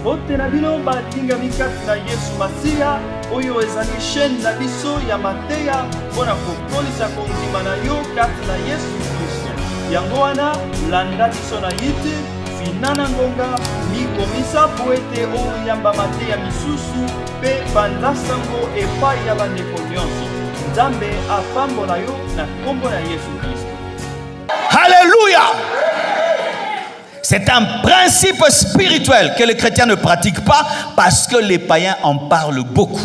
Bote na bino balingami kati na Yesu Masiya oyo ezali chaîne na biso ya mateya mpona kokolisa kondima na yo kati na Yesu Kristo. Yango wana landa biso na YouTube Finana Ngonga mikomisa po ete oyamba mateya misusu mpe banda sango epai ya bandeko nyonso. Nzambe apambola yo na kombo na Yesu Kristo. Alléluia! C'est un principe spirituel que les chrétiens ne pratiquent pas parce que les païens en parlent beaucoup.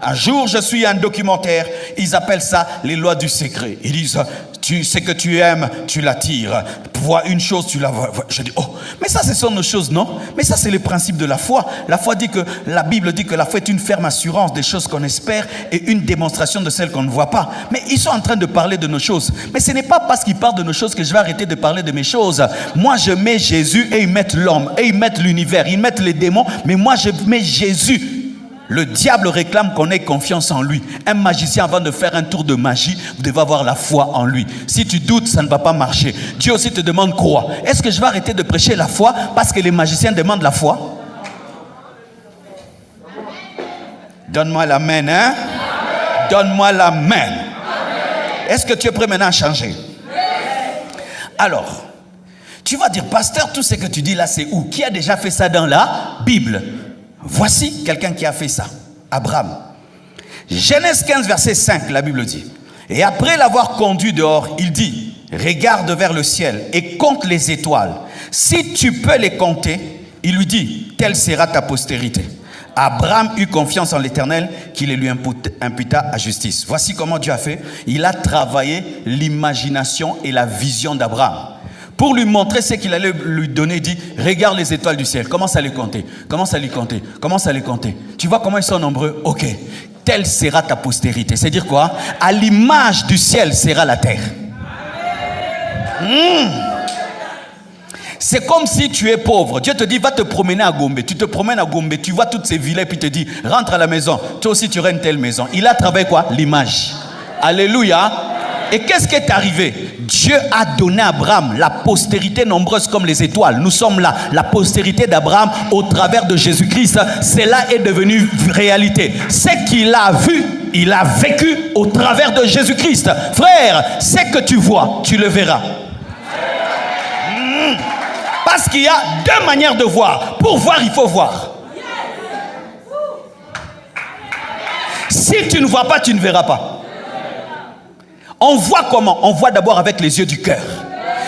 Un jour, je suis un documentaire, ils appellent ça les lois du secret. Ils disent, tu sais que tu aimes, tu l'attires. Vois une chose, tu la vois. Je dis, oh, mais ça, ce sont nos choses, non? Mais ça, c'est le principe de la foi. La foi dit que, la Bible dit que la foi est une ferme assurance des choses qu'on espère et une démonstration de celles qu'on ne voit pas. Mais ils sont en train de parler de nos choses. Mais ce n'est pas parce qu'ils parlent de nos choses que je vais arrêter de parler de mes choses. Moi, je mets Jésus et ils mettent l'homme, et ils mettent l'univers, ils mettent les démons, mais moi, je mets Jésus. Le diable réclame qu'on ait confiance en lui. Un magicien, avant de faire un tour de magie, vous devez avoir la foi en lui. Si tu doutes, ça ne va pas marcher. Dieu aussi te demande croire. Est-ce que je vais arrêter de prêcher la foi parce que les magiciens demandent la foi? Donne-moi l'amen, hein? Donne-moi l'amen. Est-ce que tu es prêt maintenant à changer? Alors, tu vas dire, pasteur, tout ce que tu dis là, c'est où? Qui a déjà fait ça dans la Bible? Voici quelqu'un qui a fait ça, Abraham. Genèse 15, verset 5, la Bible dit. Et après l'avoir conduit dehors, il dit, regarde vers le ciel et compte les étoiles. Si tu peux les compter, il lui dit, telle sera ta postérité. Abraham eut confiance en l'Éternel qui les lui imputa à justice. Voici comment Dieu a fait. Il a travaillé l'imagination et la vision d'Abraham. Pour lui montrer ce qu'il allait lui donner, il dit, regarde les étoiles du ciel, commence à les compter, commence à les compter, commence à les compter. Tu vois comment ils sont nombreux? Ok, telle sera ta postérité. C'est-à-dire quoi? À l'image du ciel sera la terre. C'est comme si tu es pauvre. Dieu te dit, va te promener à Gombe. Tu te promènes à Gombe, tu vois toutes ces villas et puis il te dit, rentre à la maison. Toi aussi tu auras une telle maison. Il a travaillé quoi? L'image. Alléluia. Et qu'est-ce qui est arrivé? Dieu a donné à Abraham la postérité nombreuse comme les étoiles. Nous sommes là, la postérité d'Abraham au travers de Jésus-Christ. Cela est devenu réalité. Ce qu'il a vu, il a vécu au travers de Jésus-Christ. Frère, ce que tu vois, tu le verras. Parce qu'il y a deux manières de voir. Pour voir, il faut voir. Si tu ne vois pas, tu ne verras pas. On voit comment? On voit d'abord avec les yeux du cœur.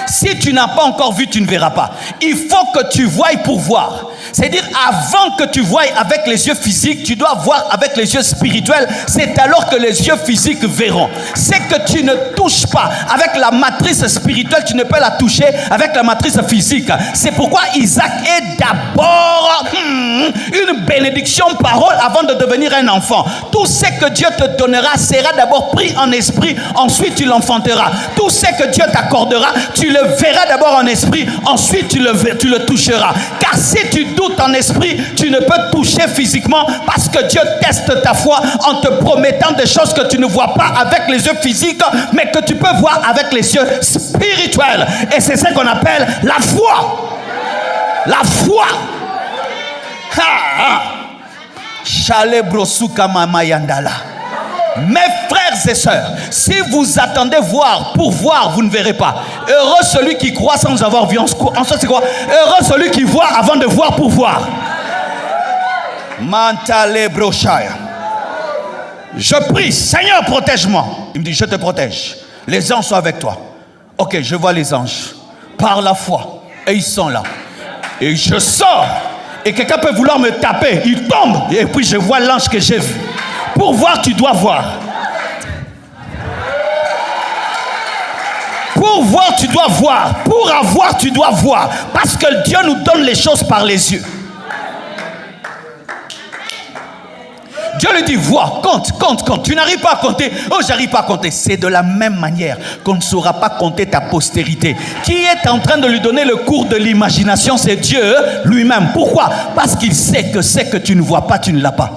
Si tu n'as pas encore vu, tu ne verras pas. Il faut que tu voies pour voir. C'est-à-dire, avant que tu voies avec les yeux physiques, tu dois voir avec les yeux spirituels. C'est alors que les yeux physiques verront. C'est que tu ne touches pas avec la matrice spirituelle, tu ne peux la toucher avec la matrice physique. C'est pourquoi Isaac est d'abord une bénédiction parole avant de devenir un enfant. Tout ce que Dieu te donnera sera d'abord pris en esprit, ensuite tu l'enfanteras. Tout ce que Dieu t'accordera, tu le verras d'abord en esprit, ensuite tu le toucheras. Car si tu doutes en esprit, tu ne peux toucher physiquement parce que Dieu teste ta foi en te promettant des choses que tu ne vois pas avec les yeux physiques, mais que tu peux voir avec les yeux spirituels. Et c'est ce qu'on appelle la foi. La foi. Chale brosuka mama yandala. Mes frères et sœurs, si vous attendez voir pour voir, vous ne verrez pas. Heureux celui qui croit sans avoir vu. En soi, c'est quoi? Heureux celui qui voit avant de voir pour voir. Mantale brochaya. Je prie, Seigneur, protège-moi. Il me dit, je te protège. Les anges sont avec toi. Ok, je vois les anges. Par la foi. Et ils sont là. Et je sors. Et quelqu'un peut vouloir me taper. Il tombe. Et puis je vois l'ange que j'ai vu. Pour voir, tu dois voir. Pour voir, tu dois voir. Pour avoir, tu dois voir. Parce que Dieu nous donne les choses par les yeux. Dieu lui dit, vois, compte. Tu n'arrives pas à compter. Oh, j'arrive pas à compter. C'est de la même manière qu'on ne saura pas compter ta postérité. Qui est en train de lui donner le cours de l'imagination? C'est Dieu lui-même. Pourquoi? Parce qu'il sait que ce que tu ne vois pas, tu ne l'as pas.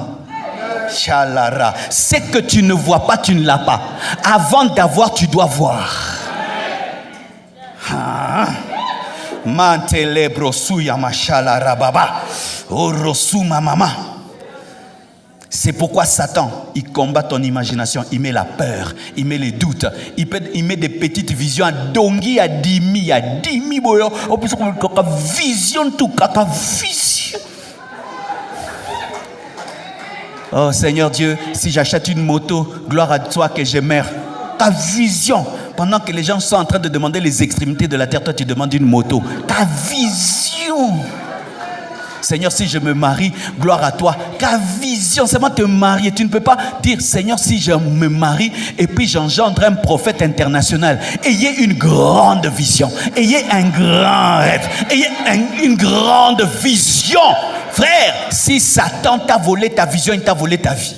Chalara. Ce que tu ne vois pas, tu ne l'as pas. Avant d'avoir, tu dois voir. C'est pourquoi Satan, il combat ton imagination, il met la peur, il met les doutes, il met des petites visions à dongi, à 10 000, à 10 000, vision tout, vision. Oh Seigneur Dieu, si j'achète une moto, gloire à toi que je meurs. Ta vision, pendant que les gens sont en train de demander les extrémités de la terre, toi tu demandes une moto. Ta vision. Seigneur, si je me marie, gloire à toi. Ta vision, c'est moi te marier. Tu ne peux pas dire, Seigneur, si je me marie et puis j'engendre un prophète international. Ayez une grande vision. Ayez un grand rêve. Ayez une grande vision. Frère, si Satan t'a volé ta vision, il t'a volé ta vie.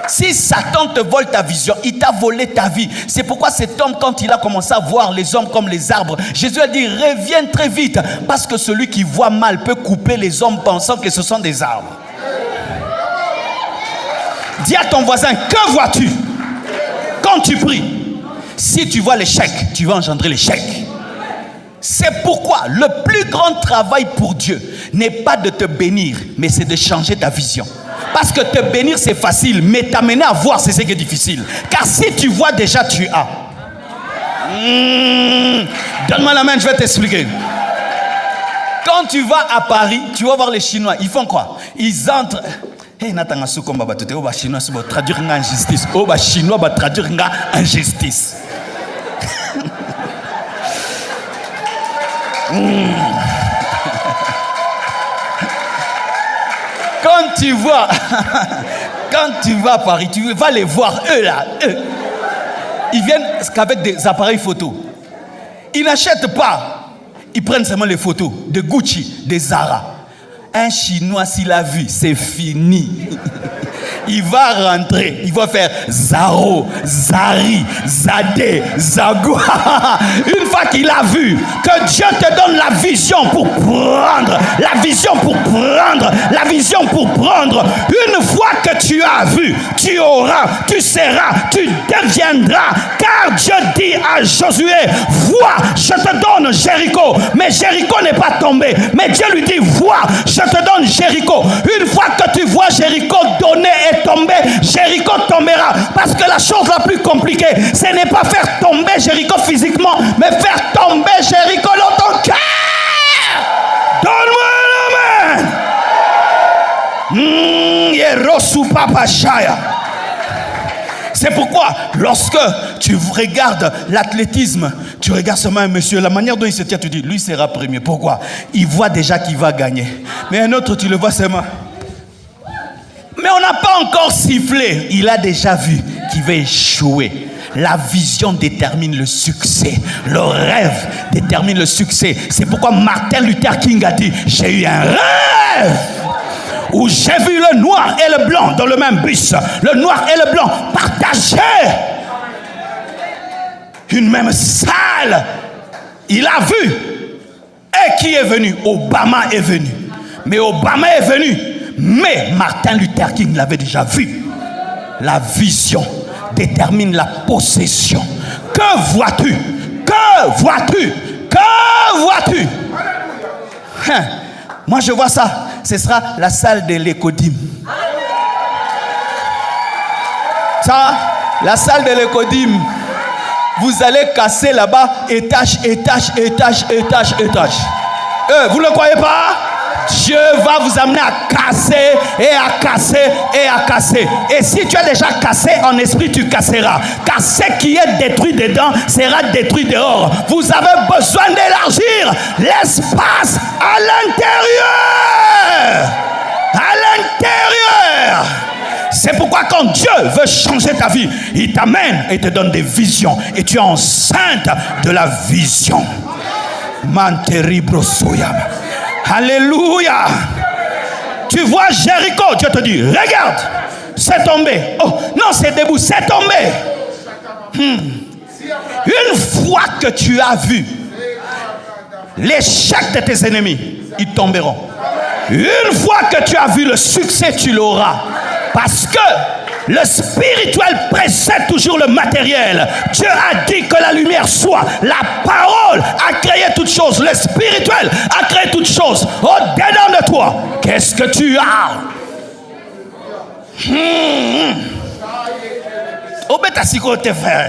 Si Satan te vole ta vision, il t'a volé ta vie. C'est pourquoi cet homme, quand il a commencé à voir les hommes comme les arbres, Jésus a dit, reviens très vite. Parce que celui qui voit mal peut couper les hommes pensant que ce sont des arbres. Dis à ton voisin, que vois-tu quand tu pries? Si tu vois l'échec, tu vas engendrer l'échec. C'est pourquoi le plus grand travail pour Dieu n'est pas de te bénir, mais c'est de changer ta vision. Parce que te bénir c'est facile, mais t'amener à voir c'est ce qui est difficile. Car si tu vois déjà, tu as. Donne-moi la main, je vais t'expliquer. Quand tu vas à Paris, tu vas voir les Chinois. Ils font quoi? Ils entrent. Chinois va traduire en injustice. Chinois va traduire en injustice. Quand tu vas à Paris, tu vas les voir, eux là. Ils viennent qu'avec des appareils photo. Ils n'achètent pas. Ils prennent seulement les photos de Gucci, de Zara. Un Chinois, s'il a vu, c'est fini. Il va rentrer, il va faire Zaro, Zari, Zadé, Zagou. Une fois qu'il a vu que Dieu te donne la vision pour prendre, la vision pour prendre, la vision pour prendre. Une fois que tu as vu, tu auras, tu seras, tu deviendras. Car Dieu dit à Josué, vois, je te donne Jéricho. Mais Jéricho n'est pas tombé. Mais Dieu lui dit, vois, je te donne Jéricho. Une fois que tu vois Jéricho donné et tomber, Jéricho tombera. Parce que la chose la plus compliquée, ce n'est pas faire tomber Jéricho physiquement, mais faire tomber Jéricho dans ton cœur. Donne-moi la main. C'est pourquoi, lorsque tu regardes l'athlétisme, tu regardes seulement un monsieur, la manière dont il se tient, tu dis, lui sera premier. Pourquoi? Il voit déjà qu'il va gagner. Mais un autre, tu le vois seulement. Mais on n'a pas encore sifflé. Il a déjà vu qu'il va échouer. La vision détermine le succès. Le rêve détermine le succès. C'est pourquoi Martin Luther King a dit, j'ai eu un rêve où j'ai vu le noir et le blanc dans le même bus. Le noir et le blanc partager une même salle. Il a vu. Et qui est venu? Obama est venu. Mais Obama est venu. Mais Martin Luther King l'avait déjà vu. La vision détermine la possession. Que vois-tu? Que vois-tu? Que vois-tu? Moi je vois ça. Ce sera la salle de l'Écodim. Ça, la salle de l'Écodim. Vous allez casser là-bas étage, étage, étage, étage, étage. Vous ne le croyez pas? Dieu va vous amener à casser et à casser et à casser. Et si tu as déjà cassé en esprit, tu casseras. Car ce qui est détruit dedans sera détruit dehors. Vous avez besoin d'élargir l'espace à l'intérieur. À l'intérieur. C'est pourquoi quand Dieu veut changer ta vie, il t'amène et te donne des visions. Et tu es enceinte de la vision. Manteribrosoyam. Alléluia. Tu vois Jéricho, Dieu te dit, regarde, c'est tombé. Oh, non, c'est debout, c'est tombé. Une fois que tu as vu l'échec de tes ennemis, ils tomberont. Une fois que tu as vu le succès, tu l'auras. Parce que le spirituel précède toujours le matériel. Dieu a dit que la lumière perçois. La parole a créé toutes choses. Le spirituel a créé toutes choses. Au-dedans de toi, qu'est-ce que tu as?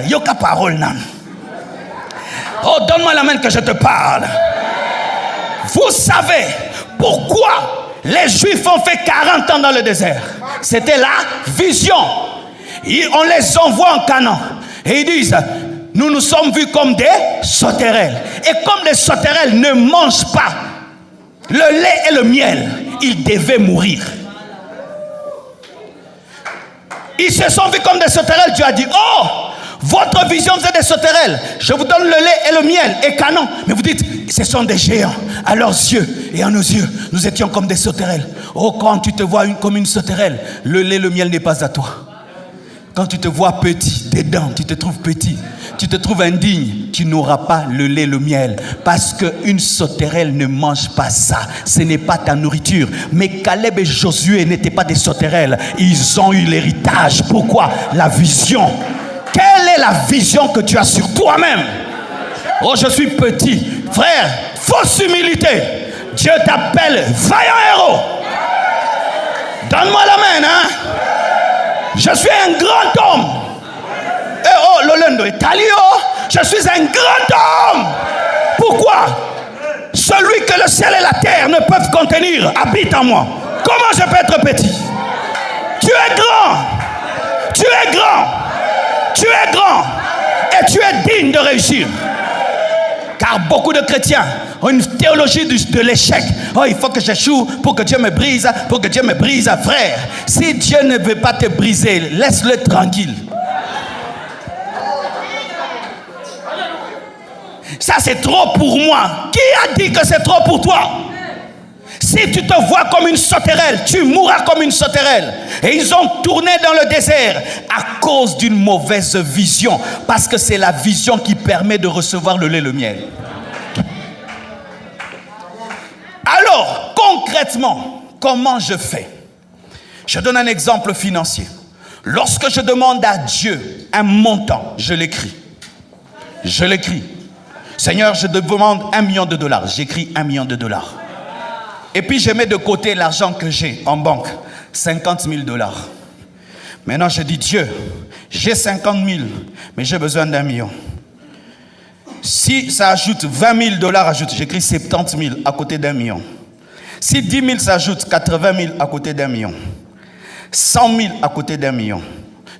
Yoka parole nan. Oh, donne-moi la main que je te parle. Vous savez pourquoi les Juifs ont fait 40 ans dans le désert? C'était la vision. On les envoie en Canaan. Et ils disent, nous nous sommes vus comme des sauterelles. Et comme les sauterelles ne mangent pas le lait et le miel, ils devaient mourir. Ils se sont vus comme des sauterelles. Dieu a dit, oh, votre vision c'est des sauterelles. Je vous donne le lait et le miel et Canaan. Mais vous dites, ce sont des géants. À leurs yeux et à nos yeux, nous étions comme des sauterelles. Oh, quand tu te vois comme une sauterelle, le lait et le miel n'est pas à toi. Quand tu te vois petit, dedans, tu te trouves petit, tu te trouves indigne, tu n'auras pas le lait, le miel. Parce qu'une sauterelle ne mange pas ça. Ce n'est pas ta nourriture. Mais Caleb et Josué n'étaient pas des sauterelles. Ils ont eu l'héritage. Pourquoi? La vision. Quelle est la vision que tu as sur toi-même? Oh, je suis petit. Frère, fausse humilité. Dieu t'appelle vaillant héros. Donne-moi la main, hein? Je suis un grand homme. Et oh, Lolendo et Talio, je suis un grand homme. Pourquoi? Celui que le ciel et la terre ne peuvent contenir habite en moi. Comment je peux être petit? Tu es grand. Tu es grand. Tu es grand. Et tu es digne de réussir. Car beaucoup de chrétiens ont une théologie de l'échec. Oh, il faut que j'échoue pour que Dieu me brise, pour que Dieu me brise. Frère, si Dieu ne veut pas te briser, laisse-le tranquille. Ça, c'est trop pour moi. Qui a dit que c'est trop pour toi? Si tu te vois comme une sauterelle, tu mourras comme une sauterelle. Et ils ont tourné dans le désert à cause d'une mauvaise vision. Parce que c'est la vision qui permet de recevoir le lait et le miel. Alors, concrètement, comment je fais? Je donne un exemple financier. Lorsque je demande à Dieu un montant, je l'écris. Je l'écris. Seigneur, je te demande $1 million. J'écris $1 million. Et puis je mets de côté l'argent que j'ai en banque, $50 000. Maintenant je dis, Dieu, j'ai 50 000, mais j'ai besoin d'1 million. Si ça ajoute $20 000, j'écris 70 000 à côté d'1 million. Si 10 000 s'ajoute, 80 000 à côté d'1 million. 100 000 à côté d'1 million.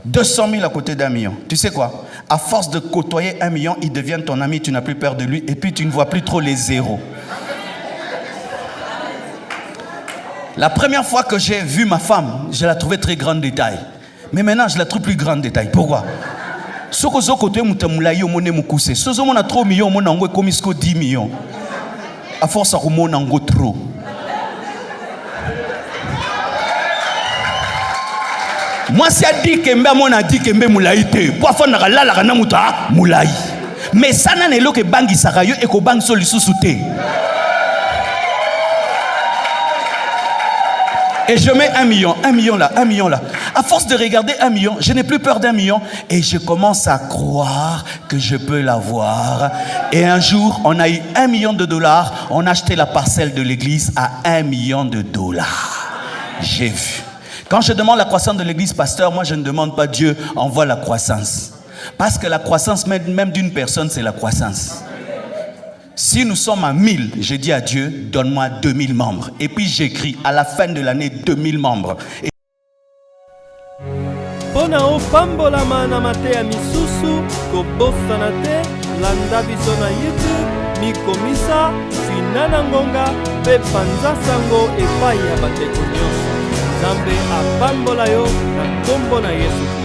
200 000 à côté d'1 million. Tu sais quoi? À force de côtoyer 1 million, il devient ton ami, tu n'as plus peur de lui, et puis tu ne vois plus trop les zéros. La première fois que j'ai vu ma femme, je la trouvais très grande de taille. Mais maintenant, je la trouve plus grande de taille. Pourquoi? Ce que je côté mutamoulaï au moné mukuse. Ce que je trop millions, mon ango comme 10 millions. À force à mon ango trop. Moi, si a dit que mon a dit que moulaï te. Pourquoi na la la na muta moulaï. Mais ça n'a n'est que bangi sarayo et que bang solution souté. Et je mets 1 million, 1 million là, 1 million là. À force de regarder 1 million, je n'ai plus peur d'1 million. Et je commence à croire que je peux l'avoir. Et un jour, on a eu $1 million. On a acheté la parcelle de l'église à $1 million. J'ai vu. Quand je demande la croissance de l'église, pasteur, moi je ne demande pas Dieu, envoie la croissance. Parce que la croissance même d'une personne, c'est la croissance. Si nous sommes à 1000, je dis à Dieu, donne-moi 2000 membres. Et puis j'écris à la fin de l'année 2000 membres. Pona o pambola mana matea misusu ko bosana te landa biso na YouTube mikomisa finana ngonga pe panza sango epai ya bateko nyonso. Nzambe apambola yo na kombo na Yesu.